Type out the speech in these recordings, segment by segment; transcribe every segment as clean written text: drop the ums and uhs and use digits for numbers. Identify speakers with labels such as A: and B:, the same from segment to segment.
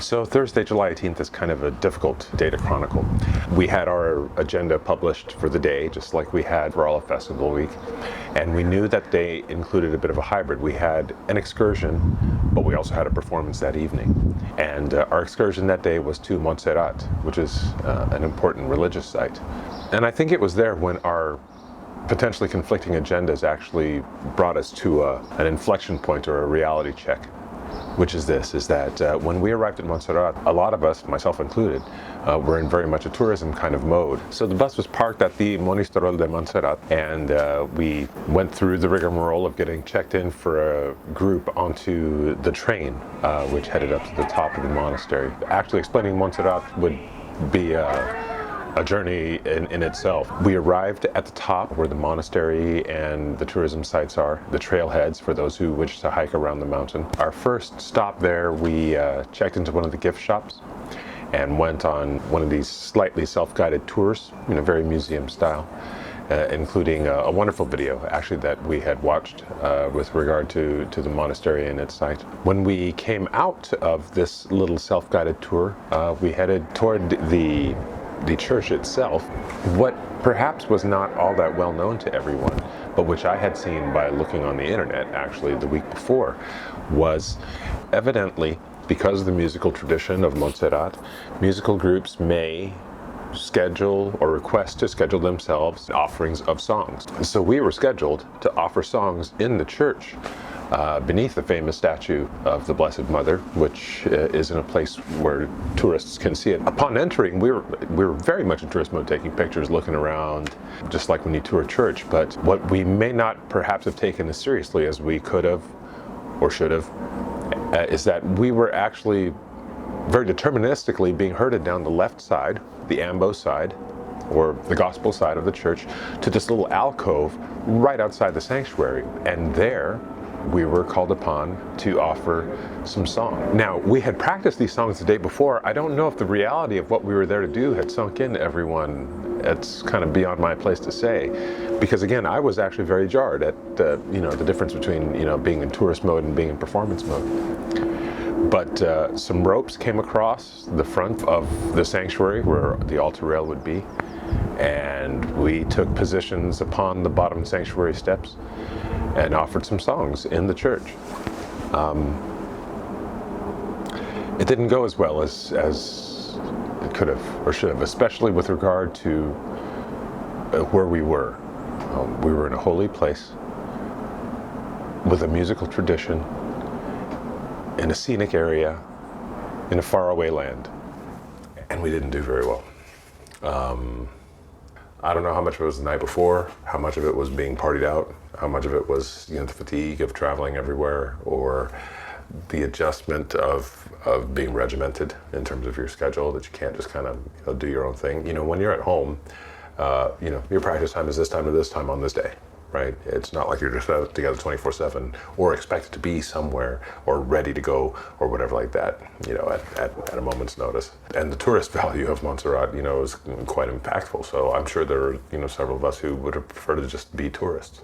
A: So Thursday, July 18th is kind of a difficult day to chronicle. We had our agenda published for the day, just like we had for all of Festival Week. And we knew that day included a bit of a hybrid. We had an excursion, but we also had a performance that evening. And our excursion that day was to Montserrat, which is an important religious site. And I think it was there when our potentially conflicting agendas actually brought us to an inflection point or a reality check. Which is this, is that when we arrived at Montserrat, a lot of us, myself included, were in very much a tourism kind of mode. So the bus was parked at the Monasterio de Montserrat, and we went through the rigmarole of getting checked in for a group onto the train, which headed up to the top of the monastery. Actually explaining Montserrat would be a journey in itself. We arrived at the top where the monastery and the tourism sites are, the trailheads for those who wish to hike around the mountain. Our first stop there, we checked into one of the gift shops and went on one of these slightly self-guided tours, very museum style, including a wonderful video actually that we had watched with regard to the monastery and its site. When we came out of this little self-guided tour, we headed toward the church itself, what perhaps was not all that well known to everyone, but which I had seen by looking on the internet actually the week before, was evidently, because of the musical tradition of Montserrat, musical groups may schedule or request to schedule themselves offerings of songs. So we were scheduled to offer songs in the church beneath the famous statue of the Blessed Mother, which is in a place where tourists can see it. Upon entering, we were very much in tourist mode, taking pictures, looking around, just like when you tour a church. But what we may not perhaps have taken as seriously as we could have or should have is that we were actually very deterministically being herded down the left side, the ambo side, or the gospel side of the church, to this little alcove right outside the sanctuary. And there, we were called upon to offer some song. Now, we had practiced these songs the day before. I don't know if the reality of what we were there to do had sunk in to everyone. It's kind of beyond my place to say. Because again, I was actually very jarred at the difference between being in tourist mode and being in performance mode. But some ropes came across the front of the sanctuary where the altar rail would be. And we took positions upon the bottom sanctuary steps and offered some songs in the church. It didn't go as well as it could have or should have, especially with regard to where we were. We were in a holy place with a musical tradition in a scenic area in a faraway land, and we didn't do very well. I don't know how much of it was the night before, how much of it was being partied out, how much of it was the fatigue of traveling everywhere, or the adjustment of being regimented in terms of your schedule, that you can't just kind of do your own thing. When you're at home, your practice time is this time to this time on this day, right? It's not like you're just together 24/7 or expected to be somewhere or ready to go or whatever like that, at a moment's notice. And the tourist value of Montserrat, is quite impactful. So I'm sure there are, several of us who would have preferred to just be tourists.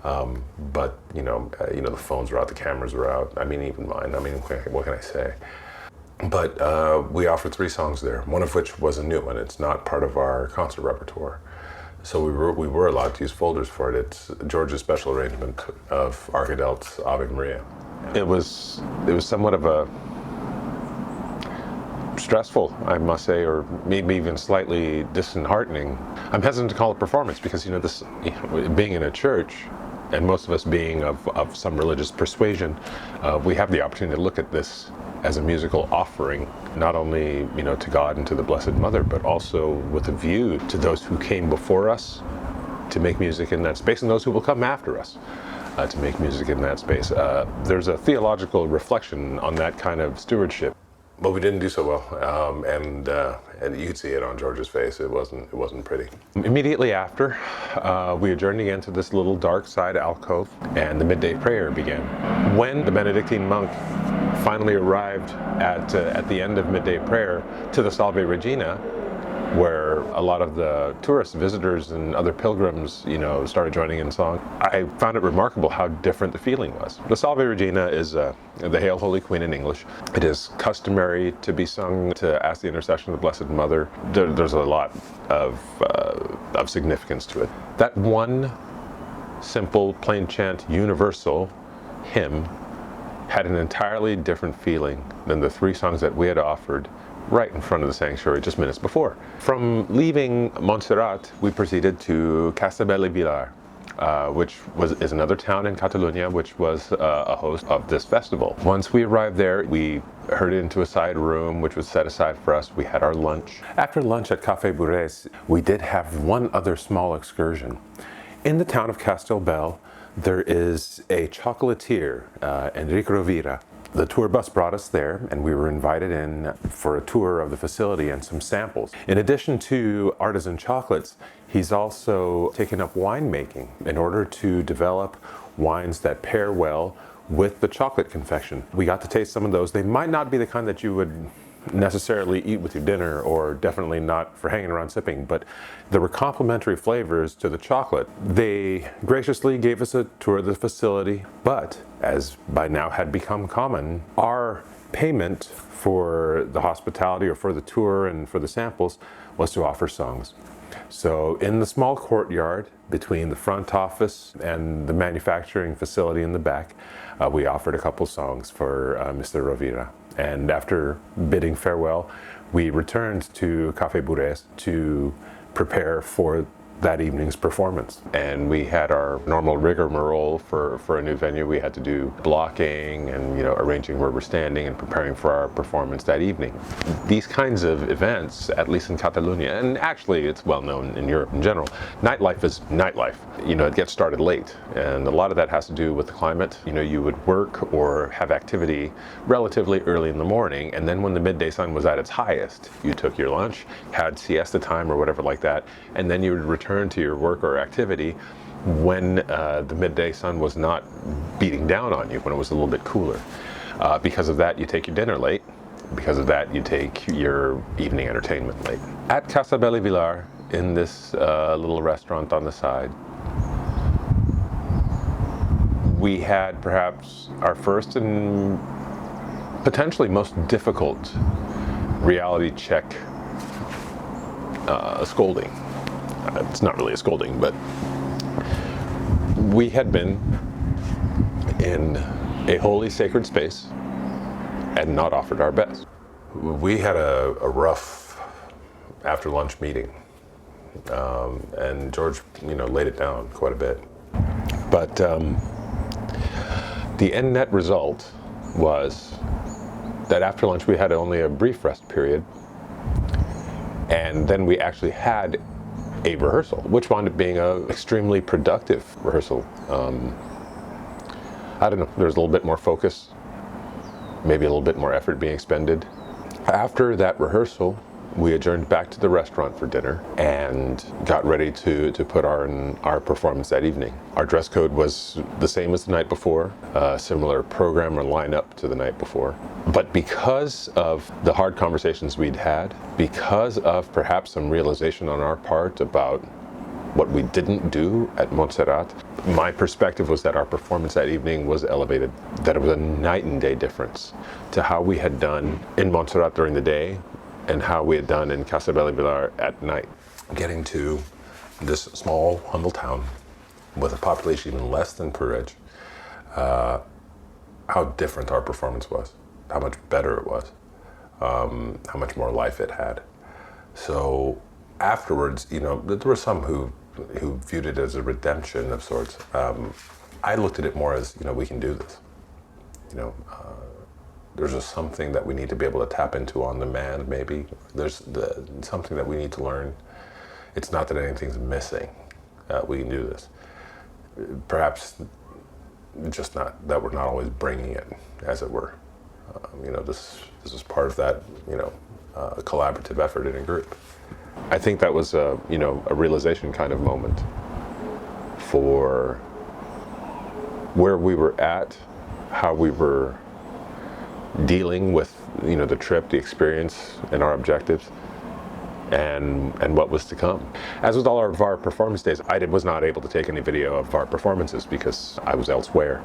A: But the phones were out, the cameras were out. I mean, even mine. What can I say? But we offered 3 songs there, one of which was a new one. It's not part of our concert repertoire. So we were allowed to use folders for it. It's George's special arrangement of Arkadelt's Ave Maria. It was somewhat of a stressful, I must say, or maybe even slightly disheartening. I'm hesitant to call it performance because this being in a church, and most of us being of some religious persuasion, we have the opportunity to look at this as a musical offering, not only to God and to the Blessed Mother, but also with a view to those who came before us to make music in that space, and those who will come after us to make music in that space. There's a theological reflection on that kind of stewardship. But we didn't do so well, and you could see it on George's face. It wasn't pretty. Immediately after, we adjourned again to this little dark side alcove, and the midday prayer began. When the Benedictine monk finally arrived at the end of midday prayer to the Salve Regina, where a lot of the tourists, visitors, and other pilgrims, started joining in song. I found it remarkable how different the feeling was. The Salve Regina is the Hail Holy Queen in English. It is customary to be sung to ask the intercession of the Blessed Mother. There's a lot of significance to it. That one simple, plain chant, universal hymn had an entirely different feeling than the 3 songs that we had offered right in front of the sanctuary just minutes before. From leaving Montserrat, we proceeded to Castelbell Vilar, which is another town in Catalunya, which was a host of this festival. Once we arrived there, we herded into a side room, which was set aside for us. We had our lunch. After lunch at Café Burés, we did have one other small excursion. In the town of Castelbell, there is a chocolatier, Enrique Rovira. The tour bus brought us there, and we were invited in for a tour of the facility and some samples. In addition to artisan chocolates, he's also taken up winemaking in order to develop wines that pair well with the chocolate confection. We got to taste some of those. They might not be the kind that you would necessarily eat with your dinner, or definitely not for hanging around sipping, but there were complementary flavors to the chocolate. They graciously gave us a tour of the facility, but as by now had become common, our payment for the hospitality or for the tour and for the samples was to offer songs. So in the small courtyard between the front office and the manufacturing facility in the back, we offered a couple songs for Mr. Rovira. And after bidding farewell, we returned to Café Burés to prepare for that evening's performance. And we had our normal rigmarole for a new venue. We had to do blocking and arranging where we're standing and preparing for our performance that evening. These kinds of events, at least in Catalunya, and actually it's well known in Europe in general, nightlife is nightlife. It gets started late, and a lot of that has to do with the climate. You would work or have activity relatively early in the morning, and then when the midday sun was at its highest, you took your lunch, had siesta time or whatever like that, and then you would return to your work or activity when the midday sun was not beating down on you, when it was a little bit cooler. Because of that, you take your dinner late. Because of that, you take your evening entertainment late. At Castelbell Vilar, in this little restaurant on the side, we had perhaps our first and potentially most difficult reality check scolding. It's not really a scolding, but we had been in a holy sacred space and not offered our best. We had a rough after lunch meeting, and George, laid it down quite a bit. But the end net result was that after lunch we had only a brief rest period, and then we actually had a rehearsal, which wound up being an extremely productive rehearsal. I don't know, there's a little bit more focus, maybe a little bit more effort being expended. After that rehearsal, we adjourned back to the restaurant for dinner and got ready to put our performance that evening. Our dress code was the same as the night before, a similar program or lineup to the night before. But because of the hard conversations we'd had, because of perhaps some realization on our part about what we didn't do at Montserrat, my perspective was that our performance that evening was elevated, that it was a night and day difference to how we had done in Montserrat during the day and how we had done in Castelbell Vilar at night. Getting to this small, humble town with a population even less than Burés, how different our performance was, how much better it was, how much more life it had. So afterwards, there were some who viewed it as a redemption of sorts. I looked at it more as, we can do this. There's just something that we need to be able to tap into on demand, maybe. There's something that we need to learn. It's not that anything's missing. We can do this. Perhaps just not that we're not always bringing it, as it were. This is part of that, collaborative effort in a group. I think that was a realization kind of moment for where we were at, how we were dealing with the trip, the experience, and our objectives, and what was to come. As with all of our performance days, I was not able to take any video of our performances because I was elsewhere.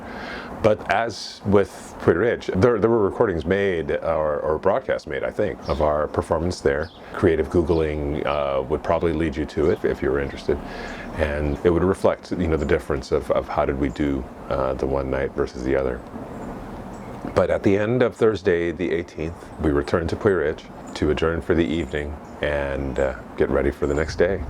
A: But as with Puerto Ridge, there were recordings made, or broadcasts made, I think, of our performance there. Creative Googling would probably lead you to it if you were interested. And it would reflect, the difference of how did we do the one night versus the other. But at the end of Thursday, the 18th, we returned to Puerto Ridge to adjourn for the evening and get ready for the next day.